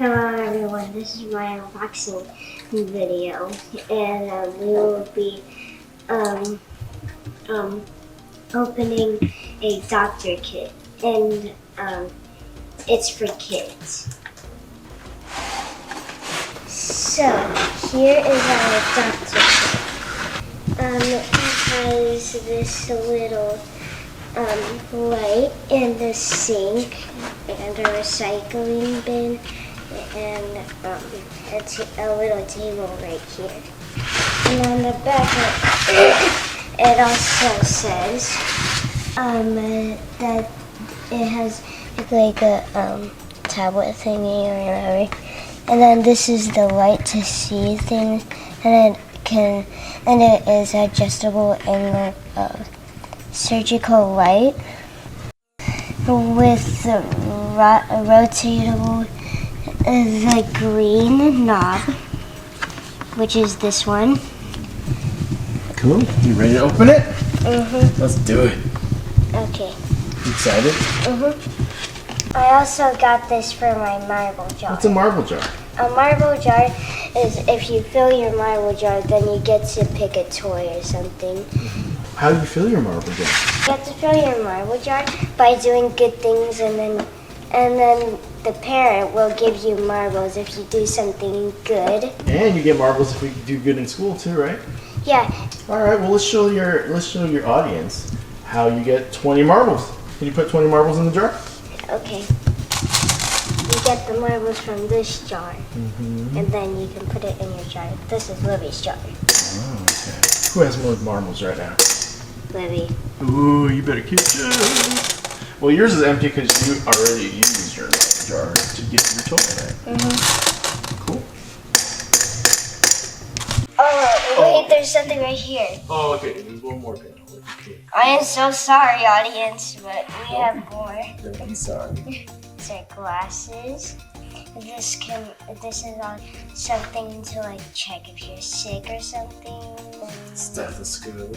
Hello everyone, this is my unboxing video, and we will be opening a doctor kit, and it's for kids. So here is our doctor kit. It has this little light and the sink and a recycling bin. And it's a little table right here. And on the back, it also says that it has like a tablet thingy or whatever. And then this is the light to see things, and it is adjustable and surgical light with the rotatable. The green knob, which is this one. Cool. You ready to open it? Mm-hmm. Let's do it. Okay. You excited? Mm-hmm. I also got this for my marble jar. What's a marble jar? A marble jar is if you fill your marble jar, then you get to pick a toy or something. How do you fill your marble jar? You have to fill your marble jar by doing good things, and then the parent will give you marbles if you do something good. And you get marbles if you do good in school too, right? Yeah. All right. Well, let's show your audience how you get 20 marbles. Can you put 20 marbles in the jar? Okay. You get the marbles from this jar, and then you can put it in your jar. This is Livy's jar. Oh, okay. Who has more marbles right now? Livy. Ooh, you better keep it. Well, yours is empty because you already used your jar to get your toy, right? Cool. Oh, wait, there's something right here. Oh, okay. There's one more thing. Okay. I am so sorry, audience, but we have more. Don't be sorry. These are glasses. This is on something to like check if you're sick or something. Stethoscope.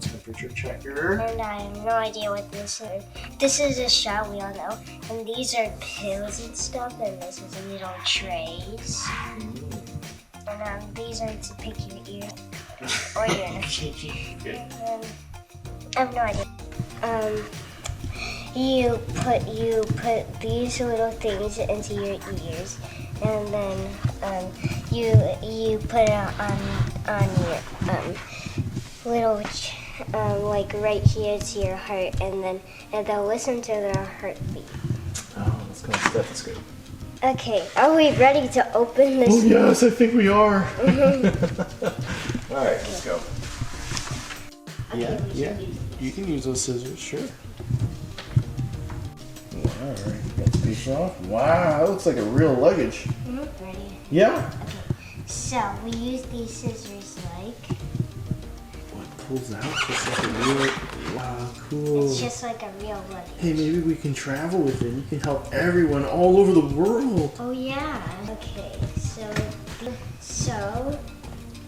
Temperature checker. And I have no idea what this is. This is a shot, we all know. And these are pills and stuff, and this is little trays. And these are to pick your ear or your nose. I have no idea. You put these little things into your ears, and then you put it on your little like right here to your heart, and they'll listen to their heartbeat. Oh, that's called a stethoscope. Okay, are we ready to open this? Oh yes, I think we are. All right, let's go. Okay, Yeah. You can use those scissors, sure. All right, got the piece off. Wow, that looks like a real luggage. Ready? Yeah. Okay, so we use these scissors like. What pulls out just like a real? Wow, cool. It's just like a real luggage. Hey, maybe we can travel with it. You can help everyone all over the world. Oh yeah. Okay, so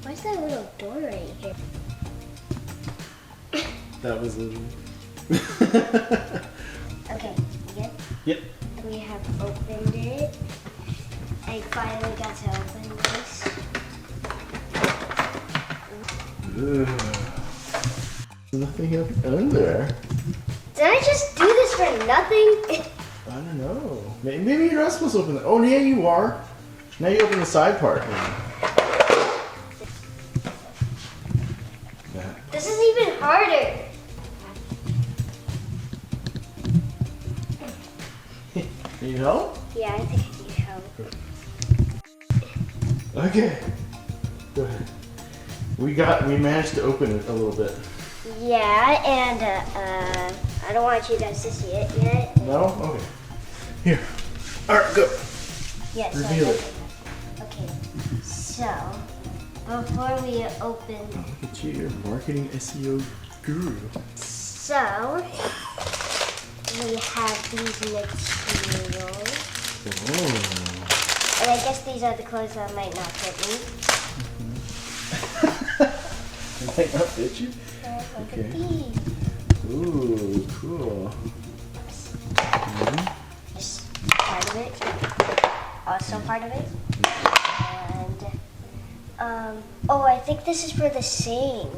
where's that little door right here? That was a. Okay, you good? Yep. We have opened it. I finally got to open this. Nothing up under. Did I just do this for nothing? I don't know. Maybe you're not supposed to open that. Oh, yeah, you are. Now you open the side part. This is even harder. Need help? Yeah, I think I need help. Okay. Go ahead. We managed to open it a little bit. Yeah, and I don't want you guys to see it yet. No? Okay. Here. Alright, go. Yes. Reveal it. Okay. So before we open. Look at you, you're a marketing SEO guru. So we have these materials. Oh. And I guess these are the clothes that might not fit me. They might not fit you? Look Okay. at these. Ooh, cool. Just part of it. some part of it. And oh, I think this is for the sink.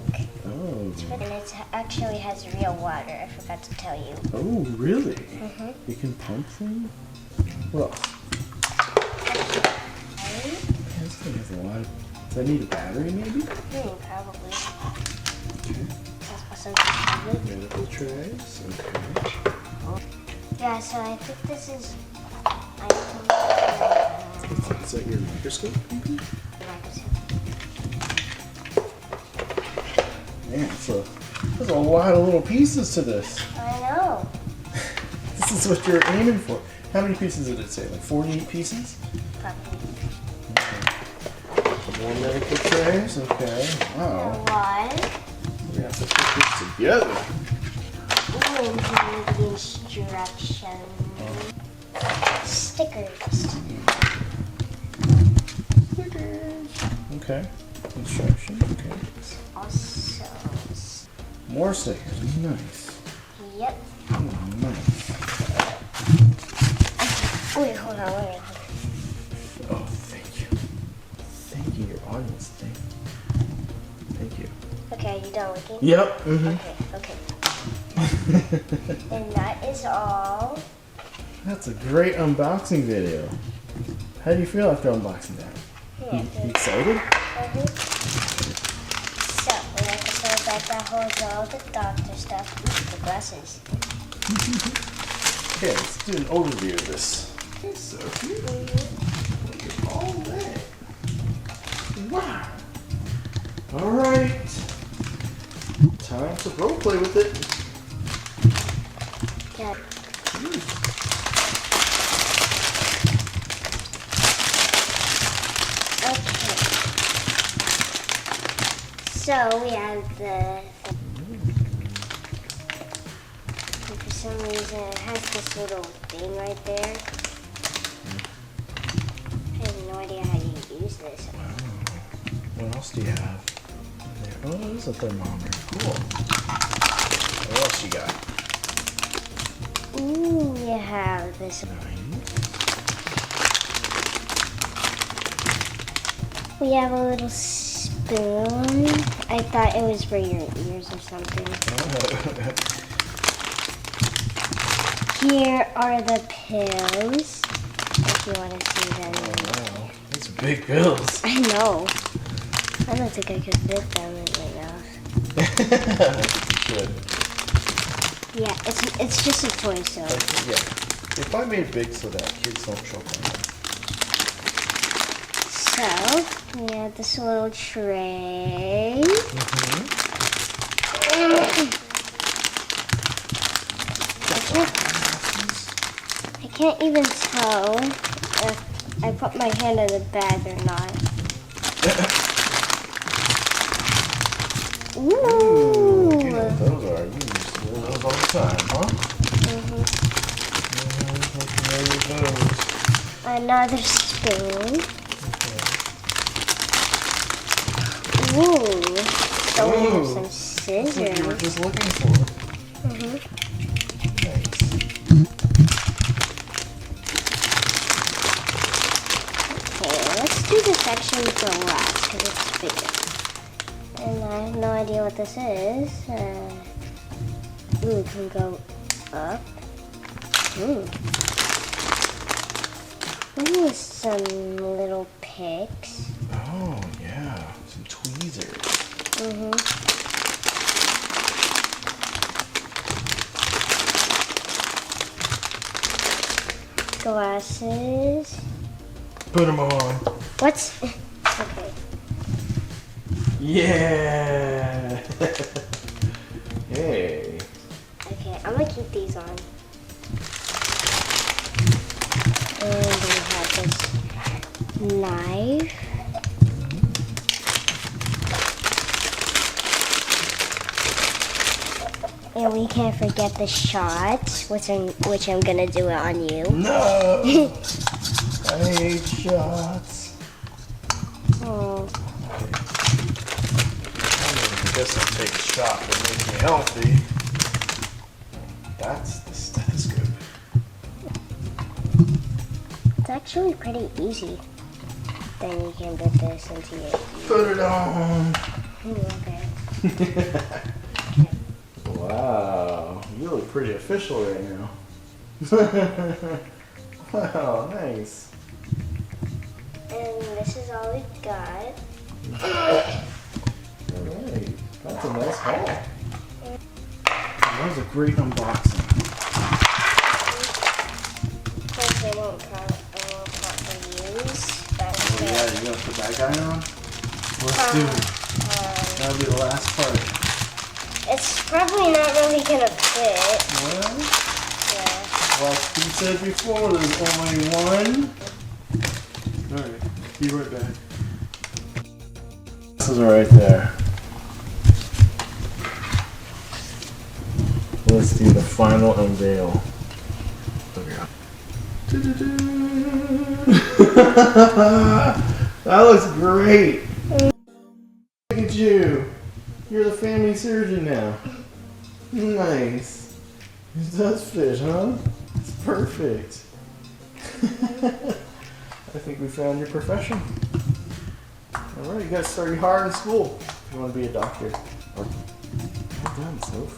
Oh. And it actually has real water. I forgot to tell you. Oh, really? Mm-hmm. You can pump things? What else? This thing has a lot of... Does that need a battery, maybe? Probably. Okay. That's also good. Medical trays. Okay. Yeah, so I think this is... Is that your microscope, maybe? Man, there's a lot of little pieces to this. I know. This is what you're aiming for. How many pieces did it say? Like 48 pieces? Probably. Okay. More medical trays. Okay. Wow. One. We have to put this together. Ooh, and here are the instructions. Stickers. Stickers. Okay. Instructions. Okay. Also. More stickers. Nice. Yep. Oh, nice. Wait, hold on. Oh, thank you. Thank you, your audience. Thank you. Okay, are you done looking? Yep. Mm-hmm. Okay. And that is all. That's a great unboxing video. How do you feel after unboxing that? Yeah. You excited? So, we have to put back that holds all the doctor stuff. Ooh, the glasses. Okay, let's do an overview of this. It's so cute. Look at all that. Wow. All right. Time to role play with it. Yeah. Okay. So we have the and for some reason it has this little thing right there. I have no idea how you use this. What else do you have there? Oh, there's a thermometer. Cool. What else you got? Ooh, we have this. We have a little spoon. I thought it was for your ears or something. Here are the pills, if you want to see them. Oh, wow. These are big pills. I know. I don't think I could fit them in my mouth. I think you should. Yeah, it's just a toy, so. Yeah. If I made big so that kids don't choke on them. So, we have this little tray. I can't even tell if I put my hand in the bag or not. Ooh. You know what those are. You use those all the time, huh? Another spoon. Ooh. So we have some That's scissors. what you were just looking for. Nice. Okay, let's do the section for last because it's bigger. And I have no idea what this is. Ooh, it can go up. Ooh, some little picks. Oh, yeah. Some tweezers. Glasses. Put them on. What's... Okay. Yeah. Hey. Okay, I'm gonna keep these on. And we have this knife. And we can't forget the shots, which I'm gonna do it on you. No. I hate shots. Oh. I guess I'll take a shot that makes me healthy. That's the stethoscope. It's actually pretty easy. Then you can put this into your ear. Put it on. Okay. Wow, you look pretty official right now. Wow, nice. And this is all we got. Alright, that's a nice haul. That was a great unboxing. Plus, I won't probably use. But Oh yeah, you gonna put that guy on? Let's do it. That'll be the last part. It's probably not really gonna fit. Well, Yeah. like we said before, there's only one. Alright, be right back. This is right there. Let's do the final unveil. That looks great. Look at you. You're the family surgeon now. Nice. It does fit, huh? It's perfect. I think we found your profession. Alright, you gotta study hard in school if you want to be a doctor. Well done, Soph.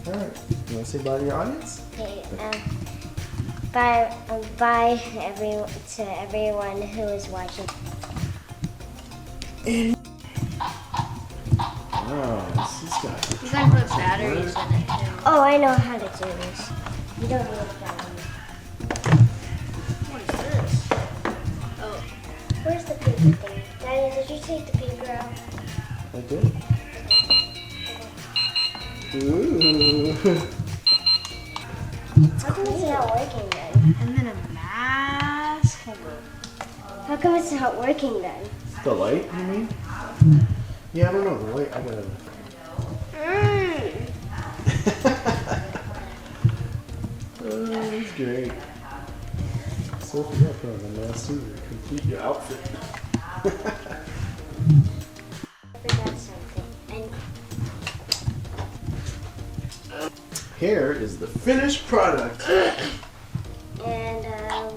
Alright, you want to say bye to your audience? Okay, bye to everyone who is watching. Wow, this has got You gotta put batteries in it too. Oh, I know how to do this. You don't need that. What is this? Oh, Where's the paper thing? Daddy, did you take the paper out? I did. Ooh. How come it's not working then? and then a mask. How come it's not working then? The light, you mean? Yeah, I don't know. The light, I gotta. Oh, that's great. Sophie, you gotta put on the mask too to complete your outfit. I forgot something. Here is the finished product. And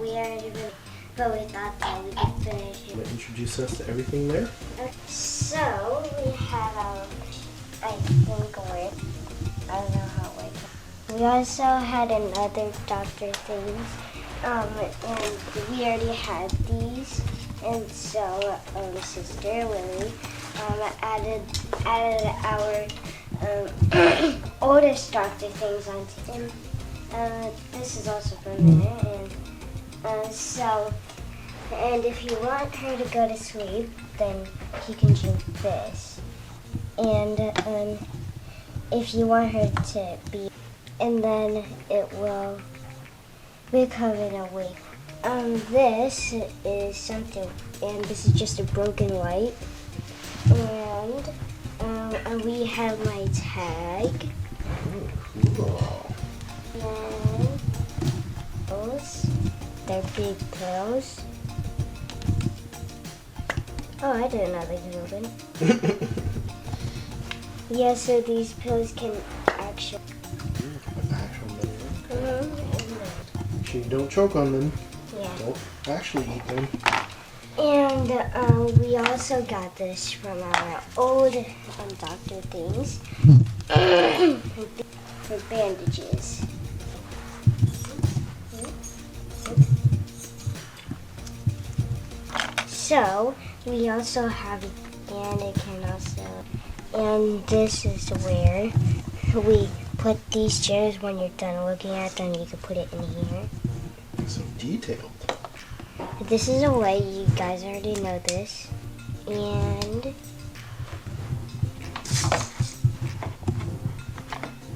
we already really, but we thought that we could finish it. Want to introduce us to everything there? So we have our, I think I don't know how it works. We also had another doctor things, and we already had these, and so Sister Lily added our oldest doctor things onto it. This is also from there, and so. And if you want her to go to sleep, then you can drink this. And if you want her to be, and then it will become awake. This is something, and this is just a broken light. And we have my tag. Cool. And those, they're big pillows. Oh, I didn't know they could open. Yeah, so these pills can actually. Make sure you don't choke on them. Yeah. Don't actually eat them. And we also got this from our old doctor things for bandages. So we also have, and it can also, and this is where we put these chairs. When you're done looking at them, you can put it in here. So detailed. This is a way, you guys already know this. And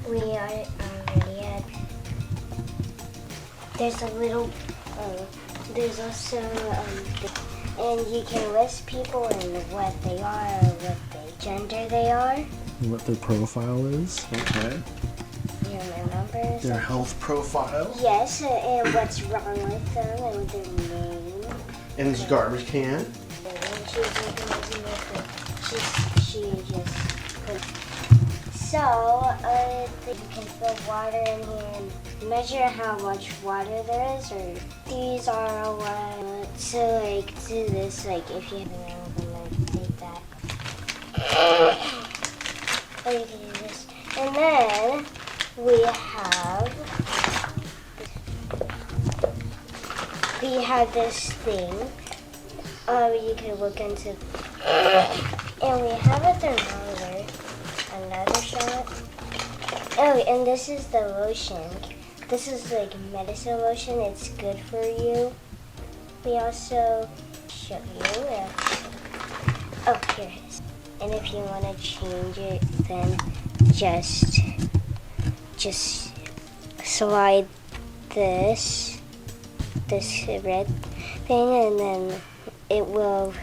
we already had, there's a little, there's also, and you can list people and what they are, or what gender they are. What their profile is. Okay. You remember? Their health profile. Yes, and what's wrong with them, and their name. And his garbage can. And she just put. So, you can fill water in here and measure how much water there is, or these are what. So, like, do this, like, if you have them, like, take that. Or you can do this. And then we have this thing. You can look into. And we have a thermometer. Another shot. Oh, and this is the lotion. This is like medicine lotion. It's good for you. We also show you. Oh, here it is. And if you want to change it, then just slide this red thing, and then it will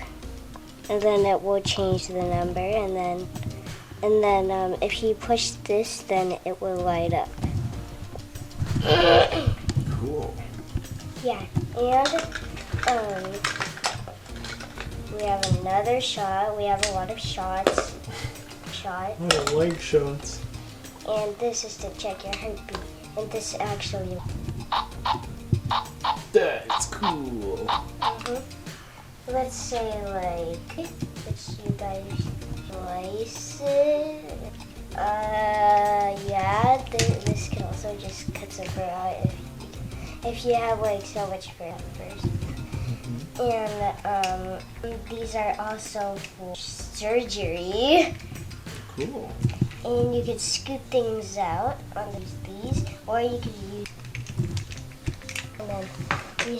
change the number, and then if you push this, then it will light up. Cool. Yeah, and we have another shot. We have a lot of shots. I don't like shots. And this is to check your heartbeat. And this actually. That's cool. Let's say like, let's you guys slice it. Yeah. This can also just cut some fur out if you have like so much fur at first. And these are also for surgery. Cool. And you could scoop things out on these, or you could use. And then we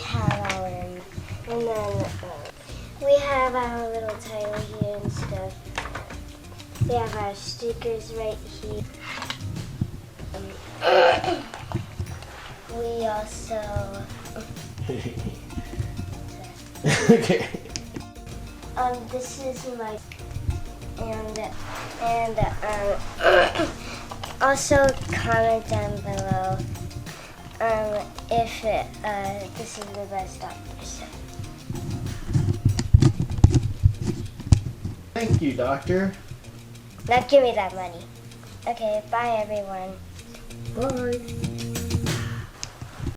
have our little title here and stuff. We have our stickers right here. We also. Okay. This is my. And also comment down below if this is the best doctor. So. Thank you, doctor. Now give me that money. Okay, bye everyone. Bye.